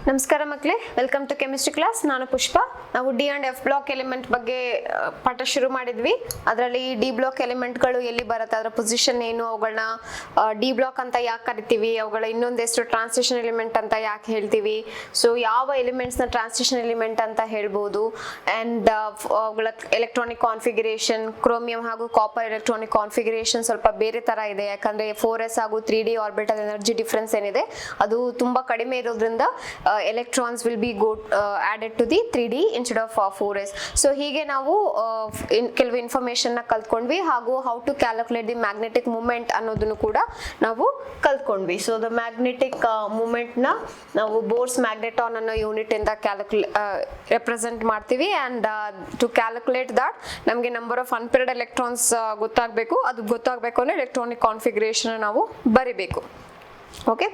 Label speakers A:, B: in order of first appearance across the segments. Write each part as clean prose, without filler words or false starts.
A: ನಮಸ್ಕಾರ ಮಕ್ಕಳೇ, welcome to chemistry class. ನಾನು ಪುಷ್ಪ. ನಾವು D and F block element ಬಗ್ಗೆ ಪಾಠ ಶುರು ಮಾಡಿದ್ವಿ. ಅದರಲ್ಲಿ ಡಿ ಬ್ಲಾಕ್ ಎಲಿಮೆಂಟ್ಗಳು ಎಲ್ಲಿ ಬರುತ್ತೆ, ಅದರ ಪೊಸಿಷನ್ ಏನು, ಅವುಗಳನ್ನ ಡಿ ಬ್ಲಾಕ್ ಅಂತ ಯಾಕೆ ಕರಿತೀವಿ, ಅವುಗಳ ಇನ್ನೊಂದು ಹೆಸರು ಟ್ರಾನ್ಸಿಷನ್ ಎಲಿಮೆಂಟ್ ಅಂತ ಯಾಕೆ ಹೇಳ್ತೀವಿ, ಸೊ ಯಾವ ಎಲಿಮೆಂಟ್ಸ್ನ ಟ್ರಾನ್ಸಿಷನ್ ಎಲಿಮೆಂಟ್ ಅಂತ ಹೇಳ್ಬೋದು, ಆ್ಯಂಡ್ ಅವುಗಳ ಎಲೆಕ್ಟ್ರಾನಿಕ್ ಕಾನ್ಫಿಗರೇಷನ್, ಕ್ರೋಮಿಯಂ ಹಾಗೂ ಕಾಪರ್ ಎಲೆಕ್ಟ್ರಾನಿಕ್ ಕಾನ್ಫಿಗರೇಷನ್ ಸ್ವಲ್ಪ ಬೇರೆ ಥರ ಇದೆ. ಯಾಕಂದರೆ 4s ಹಾಗೂ 3D ಆರ್ಬಿಟಲ್ ಎನರ್ಜಿ ಡಿಫ್ರೆನ್ಸ್ ಏನಿದೆ ಅದು ತುಂಬ ಕಡಿಮೆ ಇರೋದ್ರಿಂದ electrons will be added to the 3D instead of 4s. So ಹೀಗೆ ನಾವು ಕೆಲವು ಇನ್ಫಾರ್ಮೇಶನ್ ನ ಕಲ್ತ್ಕೊಂಡ್ವಿ, ಹಾಗೂ how to calculate the magnetic moment ಅನ್ನೋದನ್ನು ಕೂಡ ನಾವು ಕಲ್ತ್ಕೊಂಡ್ವಿ. ಸೊ ದ ಮ್ಯಾಗ್ನೆಟಿಕ್ ಮೂಮೆಂಟ್ ನ ನಾವು ಬೋರ್ಸ್ ಮ್ಯಾಗ್ನೆಟಾನ್ ಅನ್ನೋ ಯೂನಿಟ್ ಇಂದ ರೆಪ್ರೆಸೆಂಟ್ ಮಾಡ್ತೀವಿ. ಅಂಡ್ ಟು ಕ್ಯಾಲ್ಕುಲೇಟ್ ದಟ್ ನಮಗೆ ನಂಬರ್ ಆಫ್ ಅನ್ಪೇರ್ಡ್ ಎಲೆಕ್ಟ್ರಾನ್ಸ್ ಗೊತ್ತಾಗಬೇಕು. ಅದು ಗೊತ್ತಾಗಬೇಕು ಅಂದ್ರೆ ಎಲೆಕ್ಟ್ರಾನಿಕ್ ಕಾನ್ಫಿಗರೇಷನ್ ನಾವು ಬರಿಬೇಕು. ಓಕೆ,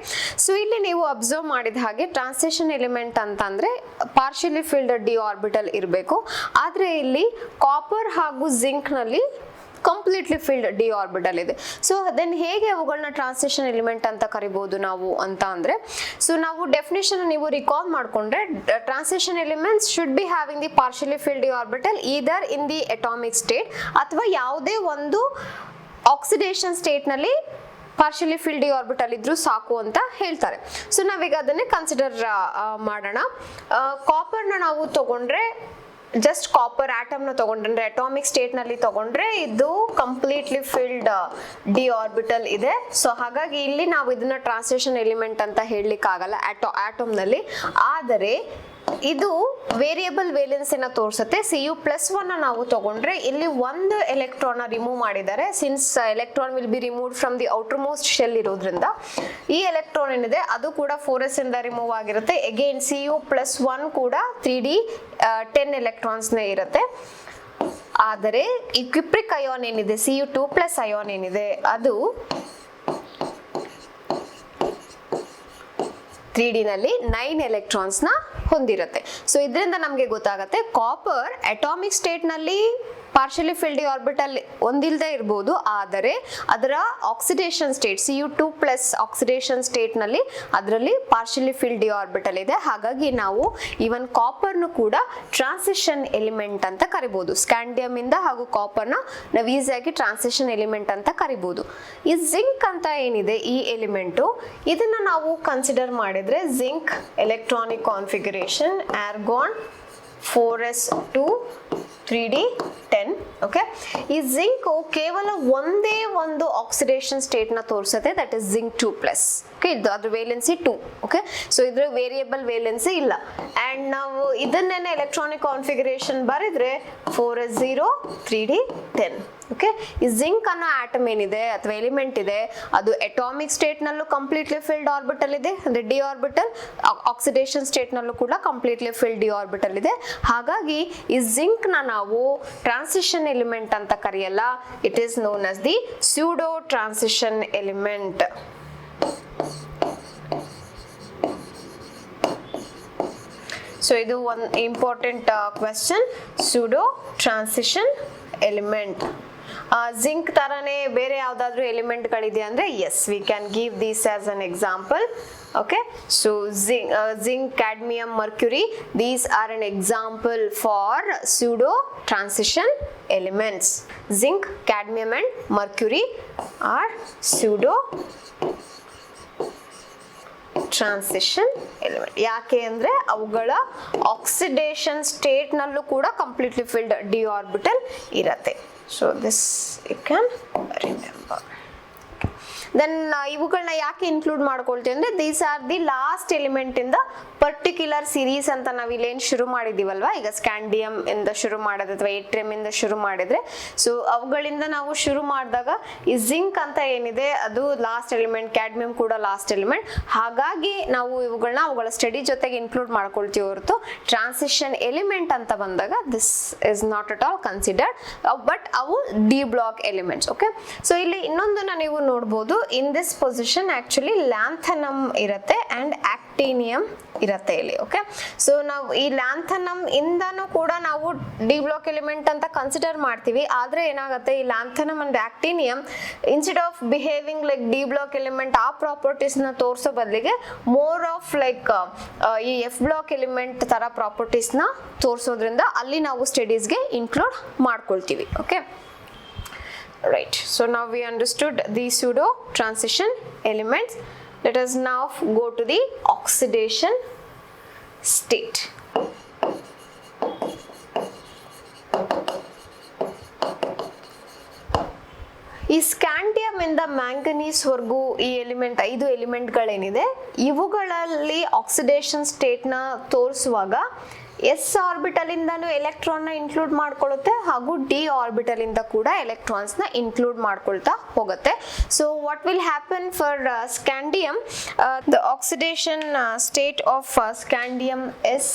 A: ಸೊ ಇಲ್ಲಿ ನೀವು ಅಬ್ಸರ್ವ್ ಮಾಡಿದ ಹಾಗೆ ಟ್ರಾನ್ಸಿಷನ್ ಎಲಿಮೆಂಟ್ ಅಂತಂದ್ರೆ ಪಾರ್ಷಿಯಲಿ ಫಿಲ್ಡ್ ಡಿ ಆರ್ಬಿಟಲ್ ಇರಬೇಕು. ಆದರೆ ಇಲ್ಲಿ ಕಾಪರ್ ಹಾಗೂ ಜಿಂಕ್ ನಲ್ಲಿ ಕಂಪ್ಲೀಟ್ಲಿ ಫಿಲ್ಡ್ ಡಿ ಆರ್ಬಿಟಲ್ ಇದೆ. ಸೊ ದೆನ್ ಹೇಗೆ ಅವುಗಳನ್ನ ಟ್ರಾನ್ಸಿಷನ್ ಎಲಿಮೆಂಟ್ ಅಂತ ಕರಿಬಹುದು ನಾವು ಅಂತ ಅಂದ್ರೆ, ಸೊ ನಾವು ಡೆಫಿನೇಷನ್ ನೀವು ರಿಕಾಲ್ ಮಾಡ್ಕೊಂಡ್ರೆ, transition elements should be having the partially filled D orbital either in the atomic state ಅಥವಾ ಯಾವುದೇ ಒಂದು ಆಕ್ಸಿಡೇಷನ್ ಸ್ಟೇಟ್ ನಲ್ಲಿ ಪಾರ್ಷಿಯಲಿ ಫಿಲ್ಡ್ ಡಿ ಆರ್ಬಿಟಲ್ ಇದ್ರೂ ಸಾಕು ಅಂತ ಹೇಳ್ತಾರೆ. ಸೊ ನಾವೀಗ ಅದನ್ನೇ ಕನ್ಸಿಡರ್ ಮಾಡೋಣ. ಕಾಪರ್ನ ನಾವು ತಗೊಂಡ್ರೆ, ಜಸ್ಟ್ ಕಾಪರ್ ಆಟಮ್ನ ತಗೊಂಡ್ರೆ, ಅಟಾಮಿಕ್ ಸ್ಟೇಟ್ ನಲ್ಲಿ ತಗೊಂಡ್ರೆ ಇದು ಕಂಪ್ಲೀಟ್ಲಿ ಫಿಲ್ಡ್ ಡಿ ಆರ್ಬಿಟಲ್ ಇದೆ. ಸೊ ಹಾಗಾಗಿ ಇಲ್ಲಿ ನಾವು ಇದನ್ನ ಟ್ರಾನ್ಸಿಷನ್ ಎಲಿಮೆಂಟ್ ಅಂತ ಹೇಳಲಿಕ್ಕೆ ಆಗಲ್ಲ ಆಟಮ್ ನಲ್ಲಿ. ಆದರೆ ಇದು ವೇರಿಯಬಲ್ ವೇಲೆನ್ಸ್ ಅನ್ನ ತೋರಿಸುತ್ತೆ. Cu+1 ನಾವು ತಗೊಂಡ್ರೆ ಇಲ್ಲಿ ಒಂದು ಎಲೆಕ್ಟ್ರಾನ್ ರಿಮೂವ್ ಮಾಡಿದ್ದಾರೆ. Since electron will be removed from the outer most shell ಇರೋದ್ರಿಂದ ಈ ಎಲೆಕ್ಟ್ರಾನ್ ಏನಿದೆ ಅದು ಕೂಡ 4s ಇಂದ ರಿಮೂವ್ ಆಗಿರುತ್ತೆ. ಅಗೇನ್ Cu+1 ಕೂಡ 3D 10 ಎಲೆಕ್ಟ್ರಾನ್ಸ್ ನೇ ಇರುತ್ತೆ. ಆದರೆ ಈ ಕ್ವಿಪ್ರಿಕ್ ಅಯಾನ್ ಏನಿದೆ, Cu2+ ಅಯಾನ್ ಏನಿದೆ, ಅದು 3D ನಲ್ಲಿ 9 ಎಲೆಕ್ಟ್ರಾನ್ಸ್ ನ ಹೊಂದಿರುತ್ತೆ. ಸೊ ಇದರಿಂದ ನಮಗೆ ಗೊತ್ತಾಗುತ್ತೆ ಕಾಪರ್ ಅಟಾಮಿಕ್ ಸ್ಟೇಟ್ ನಲ್ಲಿ ಪಾರ್ಷಿಯಲಿ ಫಿಲ್ಡ್ ಡಿ ಆರ್ಬಿಟಲ್ ಒಂದಿಲ್ಲದೆ ಇರಬಹುದು, ಆದರೆ ಅದರ oxidation state Cu2+ oxidation state ನಲ್ಲಿ ಅದರಲ್ಲಿ ಪಾರ್ಷಿಯಲಿ ಫಿಲ್ಡ್ ಡಿ ಆರ್ಬಿಟಲ್ ಇದೆ. ಹಾಗಾಗಿ ನಾವು ಈವನ್ ಕಾಪರ್ನು ಕೂಡ ಟ್ರಾನ್ಸಿಷನ್ ಎಲಿಮೆಂಟ್ ಅಂತ ಕರಿಬಹುದು. ಸ್ಕ್ಯಾಂಡಿಯಂ ಇಂದ ಹಾಗೂ ಕಾಪರ್ನ ನಾವು ಈಸಿಯಾಗಿ ಟ್ರಾನ್ಸಿಷನ್ ಎಲಿಮೆಂಟ್ ಅಂತ ಕರಿಬಹುದು. ಈ ಜಿಂಕ್ ಅಂತ ಏನಿದೆ ಈ ಎಲಿಮೆಂಟು, ಇದನ್ನ ನಾವು ಕನ್ಸಿಡರ್ ಮಾಡಿದ್ರೆ zinc electronic configuration argon 4s2 3D10. Okay, ಈ ಜಿಂಕ್ ಕೇವಲ ಒಂದೇ ಒಂದು ಆಕ್ಸಿಡೇಷನ್ ಸ್ಟೇಟ್ ನ ತೋರಿಸುತ್ತೆ, ದಟ್ ಇಸ್ ಜಿಂಕ್ 2+. ಓಕೆ, ಇದು ಅದ್ರ ವೇಲೆನ್ಸಿ 2. ಓಕೆ, ಸೊ ಇದ್ರ ವೇರಿಯಬಲ್ ವೇಲೆನ್ಸಿ ಇಲ್ಲ. ಅಂಡ್ ನಾವು ಇದನ್ನೇನೆ ಎಲೆಕ್ಟ್ರಾನಿಕ್ ಕಾನ್ಫಿಗರೇಷನ್ ಬರೆದ್ರೆ 4s0 3D10. ಓಕೆ, ಈ ಜಿಂಕ್ ಅನ್ನೋ ಆಟಮ್ ಏನಿದೆ ಅಥವಾ ಎಲಿಮೆಂಟ್ ಇದೆ ಅದು ಅಟಾಮಿಕ್ ಸ್ಟೇಟ್ ನಲ್ಲೂ ಕಂಪ್ಲೀಟ್ಲಿ ಫಿಲ್ಡ್ ಆರ್ಬಿಟಲ್ ಇದೆ, ಅಂದ್ರೆ ಡಿ ಆರ್ಬಿಟಲ್. ಆಕ್ಸಿಡೇಷನ್ ಸ್ಟೇಟ್ ನಲ್ಲೂ ಕೂಡ ಕಂಪ್ಲೀಟ್ಲಿ ಫಿಲ್ಡ್ ಡಿ ಆರ್ಬಿಟಲ್ ಇದೆ. ಹಾಗಾಗಿ ಈ ಜಿಂಕ್ ನ ನಾವು ಟ್ರಾನ್ಸಿಷನ್ ಎಲಿಮೆಂಟ್ ಅಂತ ಕರೆಯಲ್ಲ. It is known as the pseudo transition element. So ಇದು ಒಂದು important question, pseudo transition element. Zinc ತರನೇ ಬೇರೆ ಯಾವ್ದಾದ್ರು ಎಲಿಮೆಂಟ್ ಗಳಿದೆ ಅಂದ್ರೆ yes, we can give this as an example. Okay, so zinc, cadmium, mercury, these are an example for pseudo transition elements. Zinc, cadmium and mercury are pseudo transition element. ಯಾಕೆ ಅಂದ್ರೆ ಅವುಗಳ oxidation state ನಲ್ಲೂ ಕೂಡ completely filled D orbital ಇರತ್ತೆ. So this you can remember. Then ಇವುಗಳನ್ನ ಯಾಕೆ include ಮಾಡ್ಕೊಳ್ತೀವಿ ಅಂದ್ರೆ these are the last element in the particular series ಅಂತ ನಾವು ಇಲ್ಲೇನು ಶುರು ಮಾಡಿದೀವಲ್ವಾ, ಈಗ ಸ್ಕ್ಯಾಂಡಿಯಂ ಇಂದ ಶುರು ಮಾಡೋದು ಅಥವಾ ಏಟ್ರಿಯಂ ಇಂದ ಶುರು ಮಾಡಿದ್ರೆ, ಸೊ ಅವುಗಳಿಂದ ನಾವು ಶುರು ಮಾಡಿದಾಗ ಈ ಜಿಂಕ್ ಅಂತ ಏನಿದೆ ಅದು ಲಾಸ್ಟ್ ಎಲಿಮೆಂಟ್, ಕ್ಯಾಡ್ಮಿಯಂ ಕೂಡ ಲಾಸ್ಟ್ ಎಲಿಮೆಂಟ್. ಹಾಗಾಗಿ ನಾವು ಇವುಗಳನ್ನ ಅವುಗಳ ಸ್ಟಡಿ ಜೊತೆಗೆ ಇನ್ಕ್ಲೂಡ್ ಮಾಡ್ಕೊಳ್ತೀವಿ ಹೊರತು ಟ್ರಾನ್ಸಿಷನ್ ಎಲಿಮೆಂಟ್ ಅಂತ ಬಂದಾಗ this is not at all considered. But ಅವು D block elements. Okay, so ಇಲ್ಲಿ ಇನ್ನೊಂದನ್ನ ನೀವು ನೋಡ್ಬೋದು, in this position actually lanthanum ಇರುತ್ತೆ ಅಂಡ್ ಆಕ್ಟಿನಿಯಂ ಇರುತ್ತೆ ಇಲ್ಲಿ. ಓಕೆ, ಸೊ ನಾವು ಈ ಲ್ಯಾಂಥನಮ್ ಇಂದನೂ ಕೂಡ ನಾವು ಡಿ ಬ್ಲಾಕ್ ಎಲಿಮೆಂಟ್ ಅಂತ ಕನ್ಸಿಡರ್ ಮಾಡ್ತೀವಿ. ಆದ್ರೆ ಏನಾಗುತ್ತೆ, ಈ lanthanum and actinium instead of behaving like D block element ಆ ಪ್ರಾಪರ್ಟೀಸ್ ನ ತೋರಿಸೋ ಬದಲಿಗೆ ಮೋರ್ ಆಫ್ ಲೈಕ್ ಈ ಎಫ್ ಬ್ಲಾಕ್ ಎಲಿಮೆಂಟ್ ತರ ಪ್ರಾಪರ್ಟೀಸ್ ನ ತೋರಿಸೋದ್ರಿಂದ ಅಲ್ಲಿ ನಾವು ಸ್ಟಡೀಸ್ಗೆ ಇನ್ಕ್ಲೂಡ್ ಮಾಡ್ಕೊಳ್ತೀವಿ. Okay, right, so now we understood the pseudo transition elements. Let us now go to the oxidation state. ಈ ಸ್ಕ್ಯಾಂಡಿಯಂ ಇಂದ ಮ್ಯಾಂಗನೀಸ್ ವರ್ಗೂ ಈ ಎಲಿಮೆಂಟ್ 5 ಎಲಿಮೆಂಟ್ಗಳೇನಿದೆ ಇವುಗಳಲ್ಲಿ ಆಕ್ಸಿಡೇಷನ್ ಸ್ಟೇಟ್ ನ ತೋರಿಸುವಾಗ ಎಸ್ ಆರ್ಬಿಟಲ್ ಇಂದನೂ ಎಲೆಕ್ಟ್ರಾನ್ ನ ಇನ್ಕ್ಲೂಡ್ ಮಾಡ್ಕೊಳ್ಳುತ್ತೆ ಹಾಗೂ ಡಿ ಆರ್ಬಿಟಲ್ ಇಂದ ಕೂಡ ಎಲೆಕ್ಟ್ರಾನ್ಸ್ ನ ಇನ್ಕ್ಲೂಡ್ ಮಾಡ್ಕೊಳ್ತಾ ಹೋಗುತ್ತೆ. So what will happen for scandium, the oxidation state of scandium is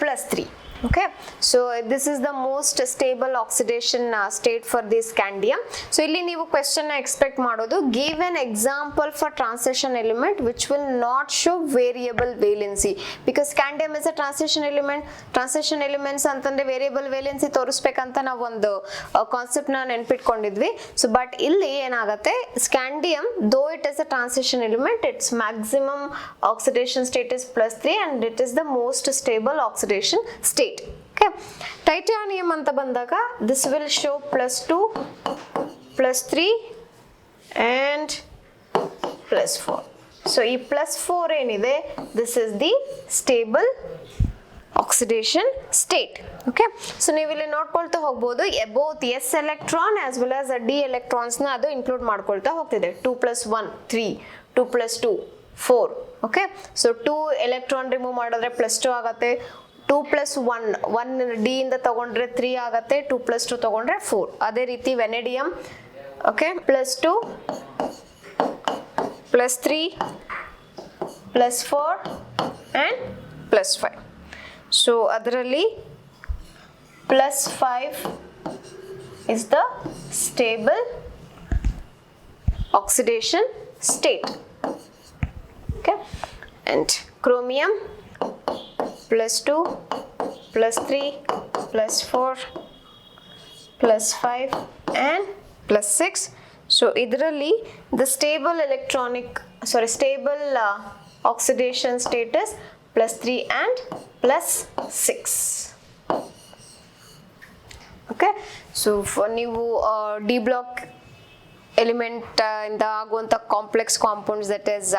A: +3. Okay, so this is the most stable oxidation state for the scandium. So ಇಲ್ಲಿ ನೀವು question ನ expect ಮಾಡೋದು, give an example for transition element which will not show variable valency, because scandium is a transition element. Transition elements ಅಂತಂದ್ರೆ variable valency ತೋರಿಸ್ಬೇಕಂತ ನಾವು ಒಂದು concept ನ ನೆನ್ಪಿಟ್ಕೊಂಡಿದ್ವಿ. So but ಇಲ್ಲಿ ಏನಾಗುತ್ತೆ, scandium though it is a transition element, its maximum oxidation state is +3 and it is the most stable oxidation state. Okay, titanium anta bandaga this will show +2, +3 and +4. so ee +4 enide, this is the stable oxidation state. Okay, so ನೀವು ಇಲ್ಲಿ ನೋಡ್ಕೊಳ್ತಾ ಹೋಗಬಹುದು both s electron as well as d electrons ನ ಅದು include ಮಾಡ್ಕೊಳ್ತಾ ಹೋಗ್ತಿದೆ. 2 + 1 3, 2 + 2 4. Okay, so 2 electron remove ಮಾಡಿದ್ರೆ +2 ಆಗುತ್ತೆ. 2 + 1 ಡಿ ಇಂದ ತಗೊಂಡ್ರೆ 3 ಆಗುತ್ತೆ. 2 + 2 ತಗೊಂಡ್ರೆ 4. ಅದೇ ರೀತಿ ವೆನೆಡಿಯಂ, ಓಕೆ, +2 +3 +4 and +5. ಸೊ ಅದರಲ್ಲಿ +5 is the stable oxidation state. Okay, and chromium +2 +3 +4 +5 and +6. so ಇದರಲ್ಲಿ the stable stable oxidation status +3 and +6. okay, so for ನೀವು ಡಿ ಬ್ಲಾಕ್ ಎಲಿಮೆಂಟ್ ಇಂದ ಆಗುವಂತ complex compounds that is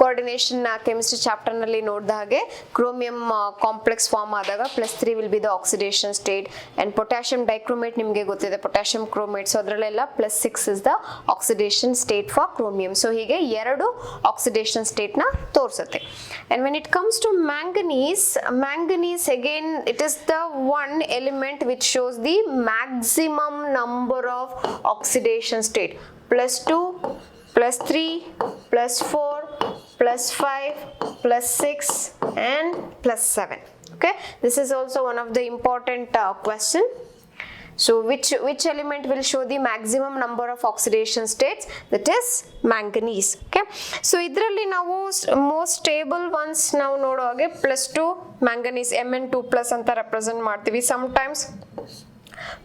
A: coordination chemistry chapter ನಲ್ಲಿ ನೋಡಿದ ಹಾಗೆ chromium complex form ಆದಾಗ +3 will be the oxidation state and potassium dichromate ನಿಮಗೆ ಗೊತ್ತಿದೆ, ಪೊಟ್ಯಾಷಿಯಂ ಕ್ರೋಮೇಟ್. ಸೊ ಅದರಲ್ಲೆಲ್ಲ +6 is the oxidation state for chromium. So ಹೀಗೆ 2 ಆಕ್ಸಿಡೇಷನ್ ಸ್ಟೇಟ್ ನ ತೋರಿಸುತ್ತೆ. And when it comes to manganese again it is the one element which shows the maximum number of oxidation state, +2 +3 +4 +5 +6 and +7. okay, this is also one of the important question. so which element will show the maximum number of oxidation states? that is manganese. okay, so idralli ನಾವು most stable ones ನಾವು ನೋಡೋ ಹಾಗೆ +2 manganese Mn2+ ಅಂತ represent ಮಾಡ್ತೀವಿ. sometimes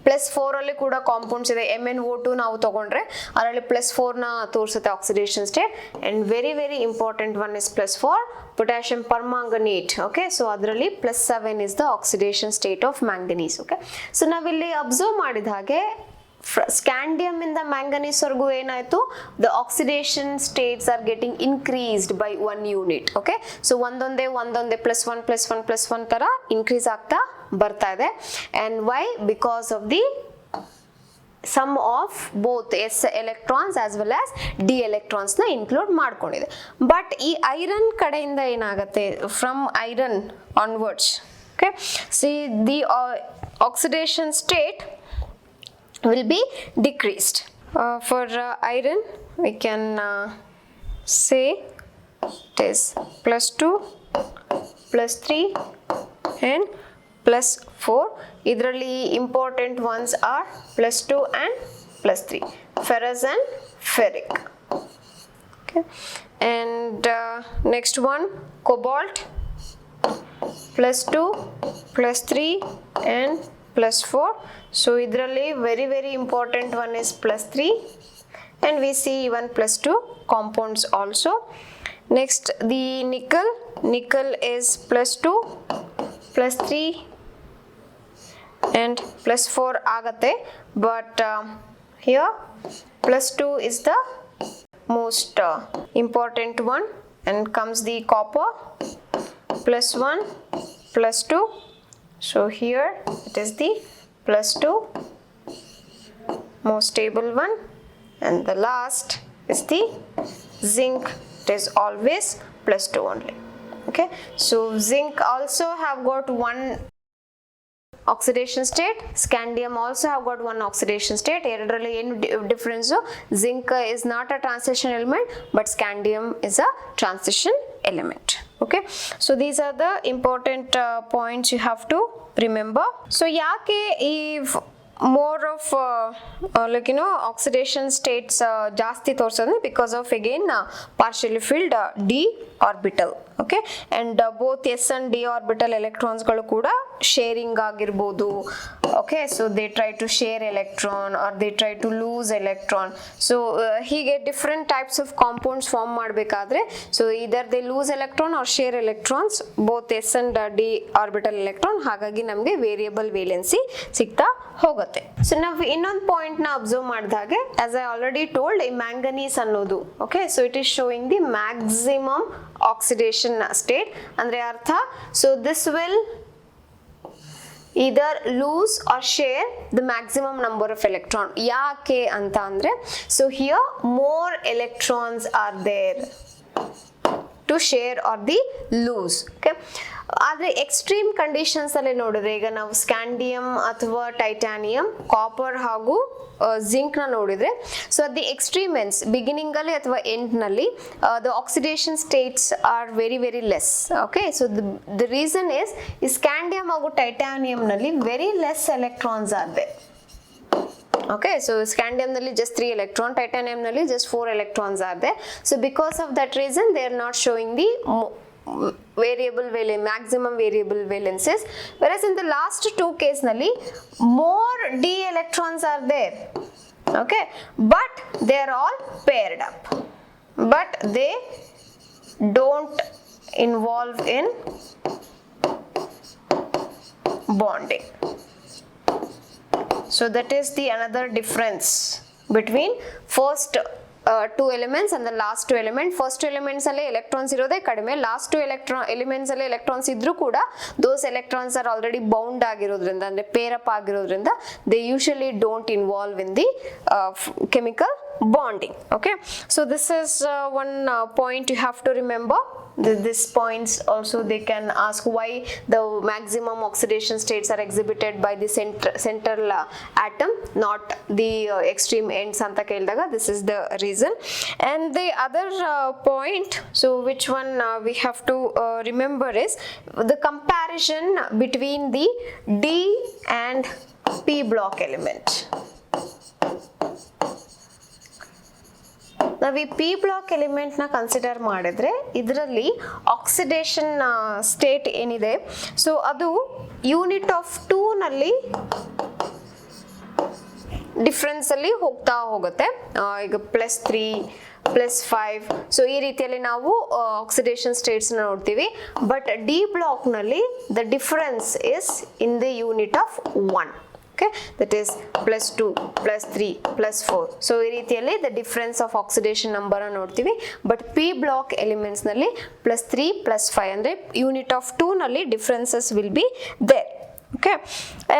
A: +4 ಅಲ್ಲಿ ಕೂಡ compounds ಇದೆ. MnO2 ನಾವು ತಗೊಂಡ್ರೆ ಅದರಲ್ಲಿ +4 ನ ತೋರಿಸುತ್ತೆ oxidation state. And very important one is +4 potassium permanganate. okay, so ಅದರಲ್ಲಿ +7 is the oxidation state of manganese. okay, so ನಾವಿಲ್ಲಿ ಅಬ್ಸರ್ವ್ ಮಾಡಿದ ಹಾಗೆ ಸ್ಕ್ಯಾಂಡಿಯಂ ಇಂದ ಮ್ಯಾಂಗನೀಸ್ ವರೆಗೂ ಏನಾಯ್ತು, the oxidation states are getting increased by 1 unit. Okay, so ಒಂದೊಂದೇ +1 +1 +1 ತರ increase ಆಗ್ತಾ ಬರ್ತಾ ಇದೆ. And why? Because of the sum of both S electrons as well as D electrons ನ ಇನ್ಕ್ಲೂಡ್ ಮಾಡ್ಕೊಂಡಿದೆ. ಬಟ್ ಈ ಐರನ್ ಕಡೆಯಿಂದ ಏನಾಗುತ್ತೆ, from iron onwards, okay, see the oxidation state will be decreased. For iron we can say it is +2 +3 and +4. idralli important ones are +2 and +3, ferrous and ferric. Okay, and next one, cobalt, +2, +3 and +4. So idralli very important one is +3, and we see even +2 compounds also. Next, the nickel is +2, +3 and +4 agate, but here +2 is the most important one, and comes the copper, +1, +2. So here it is the +2, most stable one, and the last is the zinc. It is always +2 only. Okay, so zinc also have got one oxidation state, scandium also have got one oxidation state. Eradalalli ಏನು difference? Zinc is not a transition element, but scandium is a transition element. Okay, so these are the important points you have to remember. So ಯಾಕೆ ಈ more of like oxidation states ಜಾಸ್ತಿ ತೋರಿಸೋದು because of again partially filled d orbital. Okay, and both s and d orbital electrons ಗಳು ಕೂಡ sharing ಆಗಿರಬಹುದು. Okay, so they try to share electron or they try to lose electron. So ಹೀಗೆ different types of compounds form ಮಾಡಬೇಕಾದ್ರೆ, so either they lose electron or share electrons, both s and d orbital electron. ಹಾಗಾಗಿ ನಮಗೆ variable valency ಸಿಗ್ತಾ ಹೋಗುತ್ತೆ. So ನಾವು ಇನ್ನೊಂದು point ನ observe ಮಾಡಿದಾಗೆ, as I already told, ಈ ಮ್ಯಾಂಗನೀಸ್ ಅನ್ನೋದು, okay, so it is showing the maximum oxidation state. ಅಂದ್ರೆ ಅರ್ಥ, so this will either lose or share the maximum number of electron. ಯಾಕೆ ಅಂತ ಅಂದ್ರೆ, so here more electrons are there to share or the lose. Okay, ಆದರೆ extreme conditions ಅಲ್ಲಿ ನೋಡಿದ್ರೆ, ಈಗ ನಾವು ಸ್ಕ್ಯಾಂಡಿಯಂ ಅಥವಾ ಟೈಟಾನಿಯಂ, ಕಾಪರ್ ಹಾಗೂ ಜಿಂಕ್ ನ ನೋಡಿದ್ರೆ, so at the extreme ends, beginning ಅಲ್ಲಿ ಅಥವಾ ಎಂಡ್ ನಲ್ಲಿ the oxidation states are very less. Okay, so the reason is, ಈ ಸ್ಕ್ಯಾಂಡಿಯಂ ಹಾಗೂ ಟೈಟಾನಿಯಂ ನಲ್ಲಿ very less electrons are there. Okay, so scandium nalli just 3 electron, titanium nalli just 4 electrons are there. So because of that reason, they are not showing the maximum variable valences, whereas in the last two case nalli more d electrons are there. Okay, but they are all paired up, but they don't involve in bonding. So that is the another difference between first two elements and the last two elements. First two elements alle electrons irode kadime, last two elements alle electrons idru kuda those electrons are already bound agirodrinda, andre pair up agirodrinda, they usually don't involve in the chemical bonding. Okay, so this is one point you have to remember. This points also they can ask why the maximum oxidation states are exhibited by the central atom, not the extreme ends anta keldaga. This is the reason. And the other point, so which one we have to remember is the comparison between the D and P block element. ನಾವು ಈ P block element ನ consider ಮಾಡಿದ್ರೆ, ಇದರಲ್ಲಿ oxidation state ಏನಿದೆ, so ಅದು unit of 2 ನಲ್ಲಿ difference ಅಲ್ಲಿ ಹೋಗ್ತಾ ಹೋಗುತ್ತೆ. ಈಗ +3 +5, ಸೊ ಈ ರೀತಿಯಲ್ಲಿ ನಾವು ಆಕ್ಸಿಡೇಷನ್ ಸ್ಟೇಟ್ಸ್ ನೋಡ್ತೀವಿ. ಬಟ್ ಡಿ ಬ್ಲಾಕ್ ನಲ್ಲಿ the difference is in the unit of 1. Okay, that is +2 +3 +4. so ಈ ರೀತಿಯಲ್ಲಿ the difference of oxidation number ಅನ್ನು ನೋಡ್ತೀವಿ. but p block elements ನಲ್ಲಿ +3 +5 ಅಂದ್ರೆ unit of 2 ನಲ್ಲಿ differences will be there. Okay,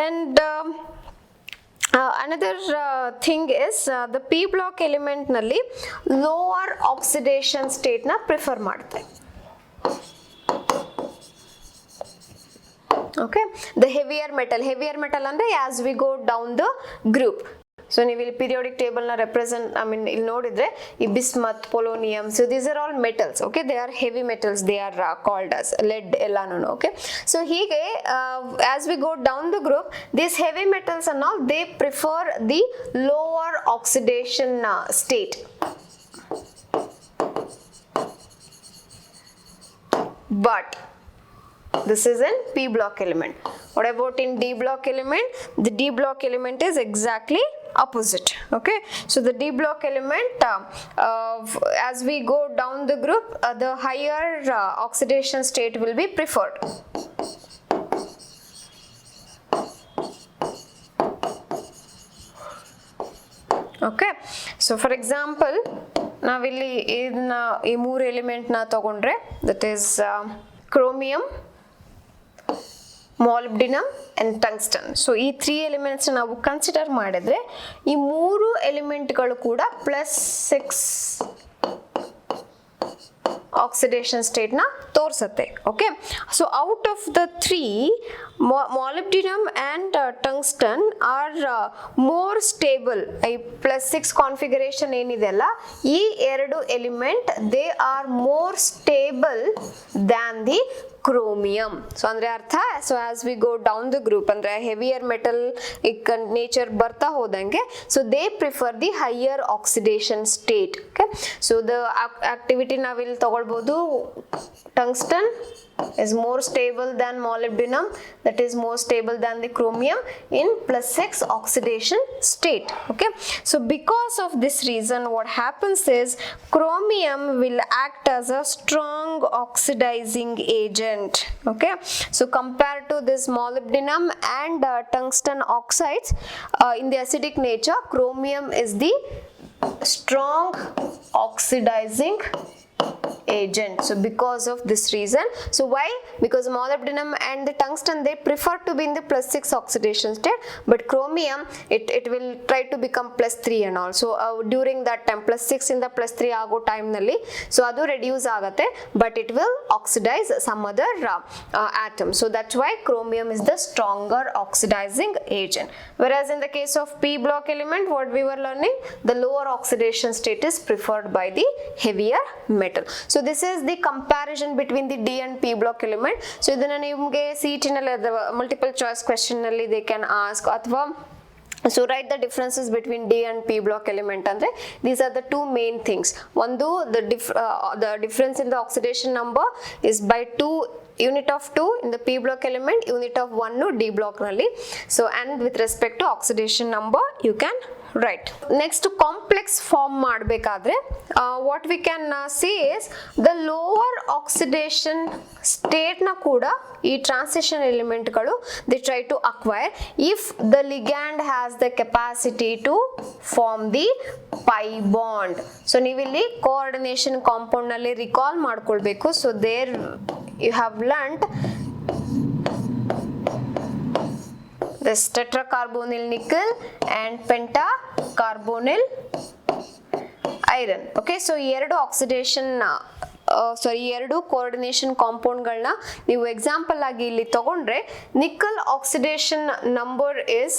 A: and another thing is the p block element ನಲ್ಲಿ lower oxidation state ನ prefer ಮಾಡುತ್ತೆ. Okay, the heavier metal ಅಂದ್ರೆ as we go down the group, so ನೀವು ಇಲ್ಲಿ periodic table ನ represent ಇಲ್ಲಿ ನೋಡಿದ್ರೆ ಈ bismuth, polonium, so these are all metals. Okay, they are heavy metals, they are called as lead ಎಲ್ಲಾನು. Okay, so ಹೀಗೆ as we go down the group, these heavy metals and all, they prefer the lower oxidation state. But this is in P block element. What about in D block element? The D block element is exactly opposite. Okay, so the D block element, as we go down the group, the higher oxidation state will be preferred. Okay, so for example, ನಾವಿಲ್ಲಿ ಇದನ್ನ ಈ ಮೂರು element ನ ತಗೊಂಡ್ರೆ, that is chromium, molybdenum and tungsten. So ಈ 3 elements ನಾವು consider ಮಾಡಿದ್ರೆ ಈ ಮೂರು ಎಲಿಮೆಂಟ್ಗಳು ಕೂಡ +6 oxidation state na ತೋರಿಸುತ್ತೆ. Okay, so out of the 3, molybdenum and tungsten are more stable. +6 configuration ಏನಿದೆ ಅಲ್ಲ, ಈ ಎರಡು element they are more stable than the chromium. So ಅಂದ್ರೆ ಅರ್ಥ, so as we go down the group, ಅಂದ್ರೆ heavier metal nature ಬರ್ತಾ ಹೋದಂಗೆ, so they prefer the higher oxidation state. Okay, so the activity ನಾವಿಲ್ಲಿ ತಗೊಳ್ಬಹುದು, tungsten is more stable than molybdenum, that is more stable than the chromium in +6 oxidation state. Okay, so because of this reason, what happens is chromium will act as a strong oxidizing agent. Okay, so compared to this molybdenum and tungsten oxides, in the acidic nature, chromium is the strong oxidizing agent. So because of this reason, so why? Because molybdenum and the tungsten, they prefer to be in the +6 oxidation state, but chromium it will try to become +3 and all. So during that time, +6 in the +3 ಆಗೋ time ನಲ್ಲಿ, so ಅದು reduce ಆಗುತ್ತೆ, but it will oxidize some other atom. So that's why chromium is the stronger oxidizing agent. Whereas in the case of P block element, what we were learning, the lower oxidation state is preferred by the heavier metal. So this is the comparison between the D and P block element. So ಇದನ್ನ ನಿಮಗೆ CET ನಲ್ಲಿ multiple choice question ನಲ್ಲಿ they can ask, ಅಥವಾ so write the differences between D and P block element. Andre, these are the two main things. One, the difference in the oxidation number is by 2 unit of 2 in the P block element, unit of 1 no D block nalli. So and with respect to oxidation number, you can write. Next, complex form ಮಾಡಬೇಕಾದ್ರೆ what we can see is the lower oxidation state na kuda ee transition element galu they try to acquire if the ligand has the capacity to form the pi bond. So ನೀವಿಲ್ಲಿ coordination compound ನಲ್ಲಿ recall ಮಾಡ್ಕೊಳ್ಬೇಕು. So there you have learnt this tetracarbonyl nickel and pentacarbonyl iron. Okay, so ಎರಡು oxidation ಎರಡು coordination compound ಗಳನ್ನ ನೀವು example ಆಗಿ ಇಲ್ಲಿ ತಗೊಂಡ್ರೆ, nickel oxidation number is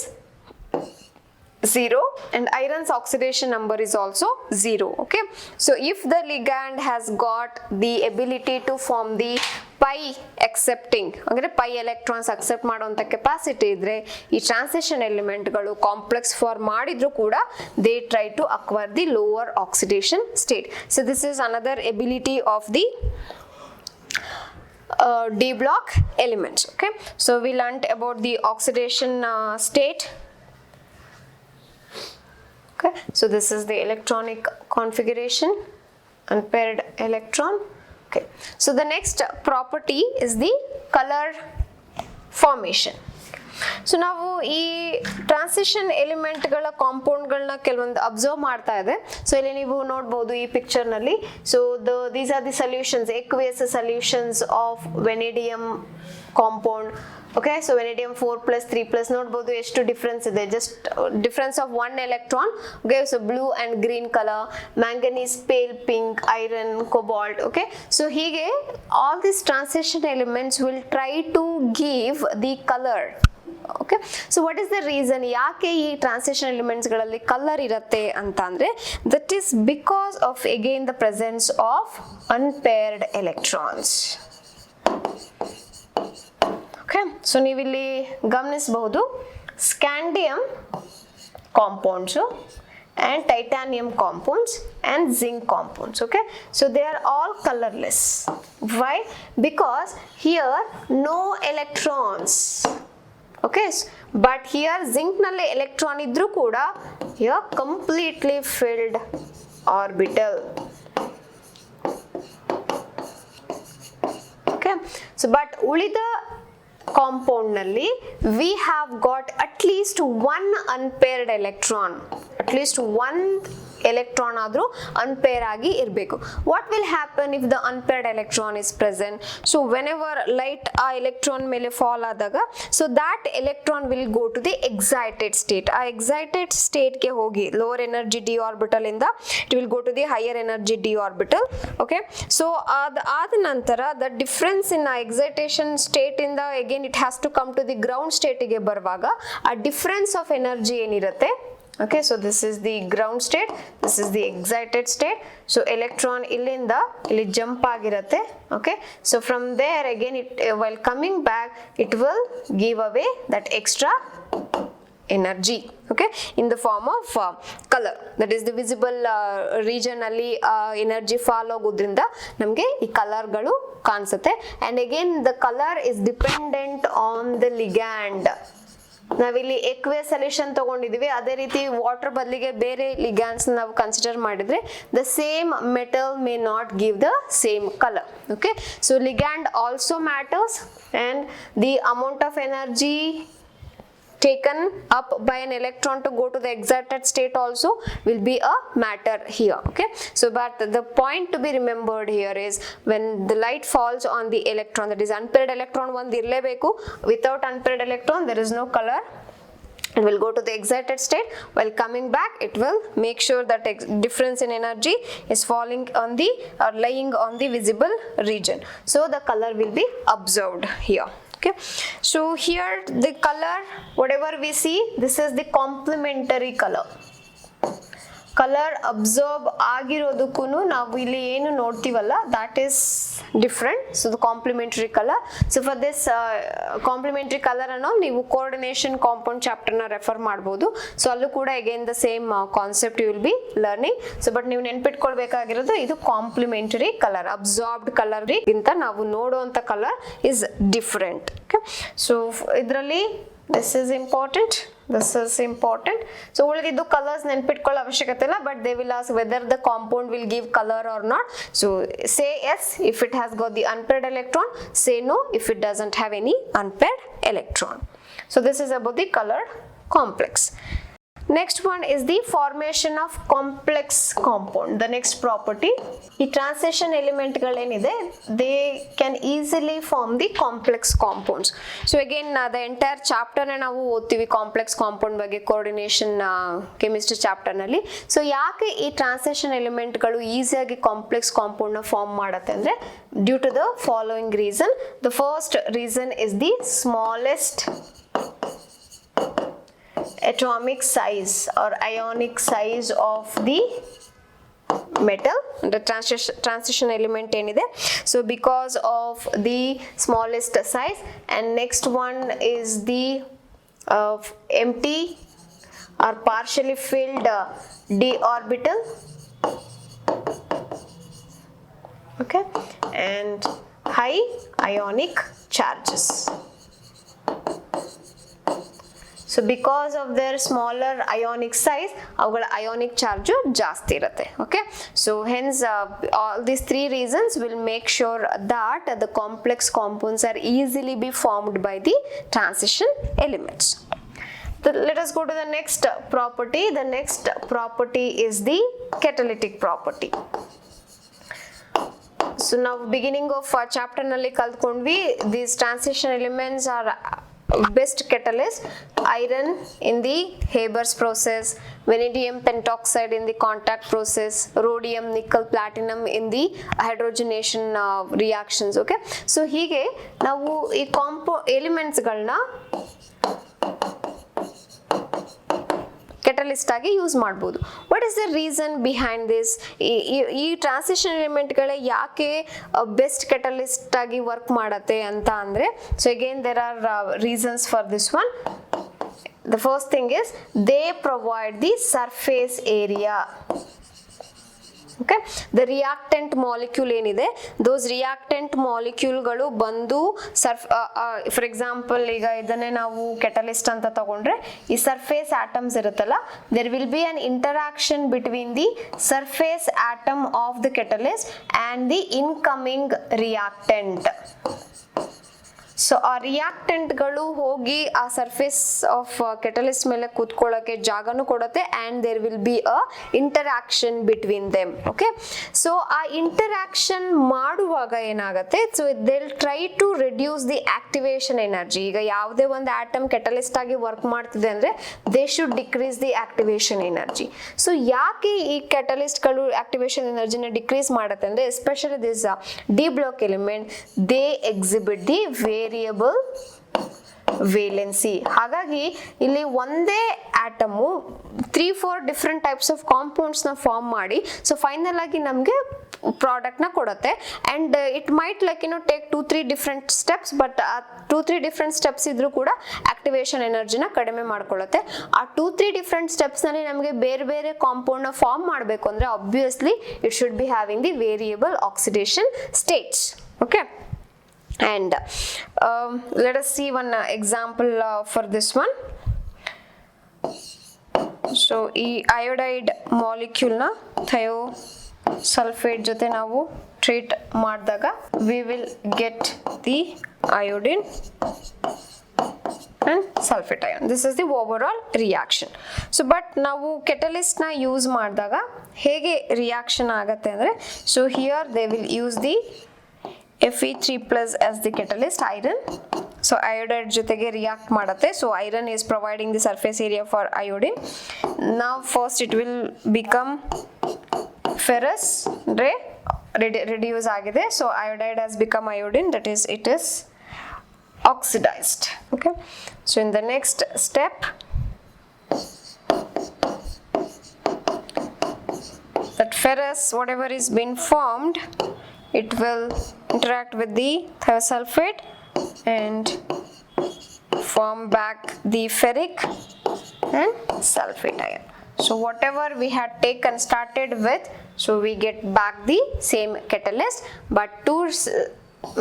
A: 0 and iron's oxidation number is also 0. Okay, so if the ligand has got the ability to form the pi accepting, ಅಂದ್ರೆ pi electrons accept ಮಾಡುವಂತ capacity ಇದ್ರೆ, ಈ transition element ಗಳು complex form ಮಾಡಿದ್ರು ಕೂಡ they try to acquire the lower oxidation state. So this is another ability of the D block elements. Okay, so we learnt about the oxidation state. Okay, so this is the electronic configuration, unpaired electron. Okay, so the next property is the color formation. So ನಾವು ಈ transition element ಗಳ compound ಗಳನ್ನ ಕೆಲವೊಂದು observe ಮಾಡ್ತಾ ಇದೆ. So ಇಲ್ಲಿ ನೀವು ನೋಡಬಹುದು ಈ ಪಿಕ್ಚರ್ ನಲ್ಲಿ. So these are the solutions, aqueous solutions of vanadium compound. Okay, so vanadium 4+ 3+ ನೋಡಬಹುದು ಎಷ್ಟು ಡಿಫರೆನ್ಸ್ ಇದೆ, just difference of 1 electron. Okay, so blue and green color, manganese pale pink, iron, cobalt. Okay, so ಹೀಗೆ all these transition elements will try to give the color okay. So what is the reason, ಯಾಕೆ ಈ transition ಎಲಿಮೆಂಟ್ಸ್ಗಳಲ್ಲಿ colour ಇರುತ್ತೆ ಅಂತ ಅಂದರೆ, that is because of again the presence of unpaired electrons. Okay. So ನೀವಿಲ್ಲಿ ಗಮನಿಸಬಹುದು scandium compounds and titanium compounds and zinc compounds. Okay, so they are all colorless. Why? Because here no electrons. Okay, but here zinc nalle electron idru kuda here completely filled orbital. Okay, so but ulida compound nalli we have got at least one unpaired electron, at least one electron ಆದ್ರೂ unpair ಆಗಿ ಇರಬೇಕು. What will happen if the unpaired electron is present? So whenever light ಆ electron ಮೇಲೆ fall ಆದಾಗ, so that electron will go to the excited state. ಆ excited state ಗೆ ಹೋಗಿ lower energy d orbital ಇಂದ it will go to the higher energy d orbital. Okay, so ಆದ ನಂತರ the difference in excitation state ಇಂದ again it has to come to the ground state ಗೆ ಬರುವಾಗ ಆ difference of energy ಏನಿರುತ್ತೆ. Okay, so this is the ground state, this is the excited state. So electron illinda illi jump agirutte. Okay, so from there again it while coming back it will give away that extra energy. Okay, in the form of color, that is the visible region alli energy fall agudrinda namge ee color galu kaansutte. And again the color is dependent on the ligand. ನಾವಿಲ್ಲಿ ಎಕ್ವೆ solution ತಗೊಂಡಿದೀವಿ, ಅದೇ ರೀತಿ water ಬದಲಿಗೆ ಬೇರೆ ligands ನಾವು consider ಮಾಡಿದ್ರೆ the same metal may not give the same color. Okay, so ligand also matters, and the amount of energy taken up by an electron to go to the excited state also will be a matter here. Okay, so but the point to be remembered here is when the light falls on the electron, that is unpaired electron one irlebeku, without unpaired electron there is no color. It will go to the excited state. While coming back it will make sure that difference in energy is falling on the or lying on the visible region, so the color will be observed here. Okay, so here the color whatever we see, this is the complementary color. Colour observe ಆಗಿರೋದಕ್ಕೂ ನಾವು ಇಲ್ಲಿ ಏನು ನೋಡ್ತೀವಲ್ಲ that is different. So the complementary color, so for this complementary color ಅನ್ನೋ ನೀವು coordination compound chapter ನ refer ಮಾಡಬಹುದು. So ಅಲ್ಲೂ ಕೂಡ again the same concept you will be learning. So but ನೀವು ನೆನಪಿಟ್ಕೊಳ್ಬೇಕಾಗಿರೋದು ಇದು complementary color, absorbed color ಗಿಂತ ನಾವು ನೋಡುವಂತ color is different. Okay, so ಇದರಲ್ಲಿ this is important, this is important. So ಉಳಿದಿದ್ದು ಕಲರ್ಸ್ ನೆನಪಿಟ್ಕೊಳ್ಳೋ ಅವಶ್ಯಕತೆ ಇಲ್ಲ, but they will ask whether the compound will give color or not. So say yes if it has got the unpaired electron, say no if it doesn't have any unpaired electron. So this is about the color complex. Next one is the formation of complex compound. The next property, ಈ transition element ಗಳೇನಿದೆ they can easily form the complex compounds. So again the entire chapter ನ ನಾವು ಓದ್ತೀವಿ complex compound ಬಗ್ಗೆ coordination chemistry chapter ನಲ್ಲಿ. So ಯಾಕೆ ಈ transition element ಗಳು ಈಸಿಯಾಗಿ complex compound ನ ಫಾರ್ಮ್ ಮಾಡುತ್ತೆ ಅಂದ್ರೆ due to the following reason. The first reason is the smallest atomic size or ionic size of the metal, the transition element enide. So because of the smallest size, and next one is the empty or partially filled d orbital. Okay, and high ionic charges. So because of their smaller ionic size, avugala ionic charge ಜಾಸ್ತಿ ಇರುತ್ತೆ. Okay, so hence all these three reasons will make sure that the complex compounds are easily be formed by the transition elements. Let us go to the next property. The next property is the catalytic property. So now beginning of chapter nalli kaltkondvi, these transition elements are best catalyst. Iron in the Haber's process, vanadium pentoxide in the contact process, rhodium, nickel, platinum in the hydrogenation reactions. Okay, so ಹೀಗೆ ನಾವು ಈ elements ಗಳನ್ನ catalyst ಆಗಿ use ಮಾಡ್ಬೋದು. What is the reason behind this? ಈ transition ಎಲಿಮೆಂಟ್ಗಳೇ ಯಾಕೆ best catalyst ಆಗಿ ವರ್ಕ್ ಮಾಡತ್ತೆ ಅಂತ ಅಂದ್ರೆ, so again there are reasons for this one. The first thing is they provide the surface area. Okay, the reactant molecule ಏನಿದೆ, those reactant molecule ಗಳು ಬಂದು ಫಾರ್ ಎಕ್ಸಾಂಪಲ್ ಈಗ ಇದನ್ನೇ ನಾವು ಕೆಟಲಿಸ್ಟ್ ಅಂತ ತಗೊಂಡ್ರೆ, ಈ ಸರ್ಫೇಸ್ ಆಟಮ್ಸ್ ಇರುತ್ತಲ್ಲ, there will be an interaction between the surface atom of the catalyst and the incoming reactant. So ಆ ರಿಯಾಕ್ಟೆಂಟ್ಗಳು ಹೋಗಿ ಆ ಸರ್ಫೇಸ್ ಆಫ್ ಕೆಟಲಿಸ್ಟ್ ಮೇಲೆ ಕೂತ್ಕೊಳ್ಳೋಕೆ ಜಾಗನೂ ಕೊಡುತ್ತೆ, and there will be a interaction between them. Okay, so ಆ interaction ಮಾಡುವಾಗ ಏನಾಗುತ್ತೆ, so they'll try to reduce the activation energy. ಈಗ ಯಾವುದೇ ಒಂದು ಆಟಮ್ ಕೆಟಲಿಸ್ಟ್ ಆಗಿ ವರ್ಕ್ ಮಾಡ್ತಿದೆ ಅಂದರೆ they should decrease the activation energy. So ಯಾಕೆ ಈ ಕೆಟಲಿಸ್ಟ್ಗಳು ಆಕ್ಟಿವೇಶನ್ ಎನರ್ಜಿನ ಡಿಕ್ರೀಸ್ ಮಾಡುತ್ತೆ ಅಂದರೆ, especially this D block element, they exhibit the variable valency. ಹಾಗಾಗಿ ಇಲ್ಲಿ ಒಂದೇ atom 3-4 different types of compounds ನ ಫಾರ್ಮ್ ಮಾಡಿ, ಸೊ ಫೈನಲ್ ಆಗಿ ನಮಗೆ ಪ್ರಾಡಕ್ಟ್ ನ ಕೊಡುತ್ತೆ. And it might like take 2-3 different steps, but ಆ 2-3 ಡಿಫ್ರೆಂಟ್ ಸ್ಟೆಪ್ಸ್ ಇದ್ರೂ ಕೂಡ ಆಕ್ಟಿವೇಶನ್ ಎನರ್ಜಿನ ಕಡಿಮೆ ಮಾಡ್ಕೊಳ್ಳುತ್ತೆ. ಆ 2-3 ಡಿಫ್ರೆಂಟ್ ಸ್ಟೆಪ್ಸ್ ನಲ್ಲಿ ನಮಗೆ ಬೇರೆ ಬೇರೆ ಕಾಂಪೌಂಡ್ ನ ಫಾರ್ಮ್ ಮಾಡಬೇಕು ಅಂದ್ರೆ obviously it should be having the variable oxidation States. Okay, and let us see one example for this one. So ಈ iodide molecule ನ thiosulfate ಜೊತೆ ನಾವು ಟ್ರೀಟ್ ಮಾಡಿದಾಗ we will get the iodine and sulfate ion. This is the overall reaction. So but ನಾವು catalyst ನ use ಮಾಡಿದಾಗ ಹೇಗೆ reaction ಆಗತ್ತೆ ಅಂದ್ರೆ, so here they will use the Fe3+ as the catalyst, iron. So iodide ಜೊತೆಗೆ react ಮಾಡುತ್ತೆ. So iron is providing the surface area for iodine. Now first it will become ferrous, reduce ಆಗಿದೆ. So iodide has become iodine, that is it is oxidized. Okay, so in the next step that ferrous, whatever is been formed, it will interact with the thiosulfate and form back the ferric and sulfate ion. So whatever we had started with, so we get back the same catalyst, but two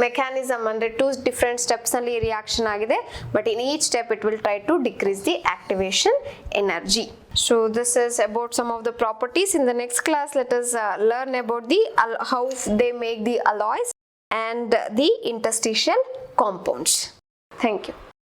A: mechanism under 2 different steps ನಲ್ಲಿ reaction ಆಗಿದೆ, but in each step it will try to decrease the activation energy. So this is about some of the properties. In the next class let us learn about the how they make the alloys and the interstitial compounds. Thank you.